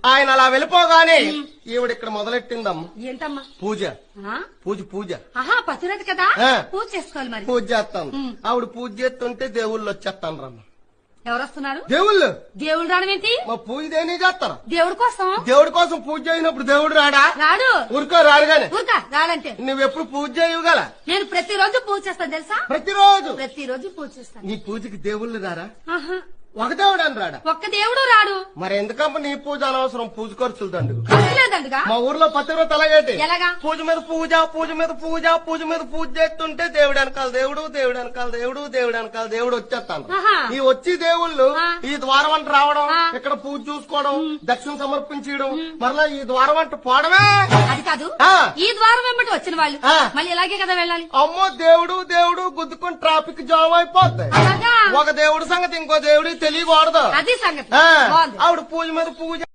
ఆయన అలా వెళ్ళిపోగానే ఈవిడ ఇక్కడ మొదలెట్టిందమ్మ. ఏంటమ్మా? పూజ పూజ పూజ. ఆహా, పతివ్రత కదా, ఆ. పూజ చేసుకోవాలి మరి. పూజ చేస్తాను. ఆవిడ పూజ చేస్తుంటే దేవుళ్ళు వచ్చేస్తాను రమ్మ. ఎవరు వస్తున్నారు? దేవుళ్ళు. దేవుడు రావడం ఏంటి? మా పూజ దేని చేస్తారా? దేవుడి కోసం. దేవుడి కోసం పూజ చేయనప్పుడు దేవుడు రాడా? రాడు. ఊరుకో రాడుగానే. ఊరుకా రాడంటే. నువ్వెప్పుడు పూజ చేయగల? నేను ప్రతిరోజు పూజ చేస్తాను తెలుసా? ప్రతిరోజు పూజ చేస్తాను. నీ పూజకి దేవుళ్ళు రారా? ఆహా, ఒక దేవుడు అని రాడా? ఒక్క దేవుడు రాడు. మరి ఎందుకమ్మ నీ పూజ అనవసరం? పూజ ఖర్చులు దండుగు. లేదండుగా. మా ఊర్లో పతివ్రత అలాగేటి. ఎలాగా? పూజ మీద పూజ, పూజ మీద పూజ, పూజ మీద పూజ చేస్తుంటే దేవుడు వెనకాల దేవుడు, దేవుడు వెనకాల దేవుడు, దేవుడు వెనకాల దేవుడు వచ్చేస్తాను. ఆహా. ఈ వచ్చి దేవుళ్ళు ఆ. ఈ ద్వారం అంట రావడం, ఆ. ఇక్కడ పూజ చూసుకోవడం, దక్షిణ సమర్పించడం, మరలా ఈ ద్వారం అంట పోవడమే. అది కాదు, ఆ. ఈ ద్వారం వెంబడి వచ్చిన వాళ్ళు ఆ. మళ్ళీ ఇలాగే కదా వెళ్ళాలి. అమ్మో దేవుడు దేవుడు గుద్దుకుని ట్రాఫిక్ జామ్ అయిపోతాయి. అలాగా? ఒక దేవుడి సంగతి ఇంకో దేవుడికి తెలియకూడదు. అది సంగతి. ఆ. బాగుంది. ఆవిడ పూజ మీద పూజ,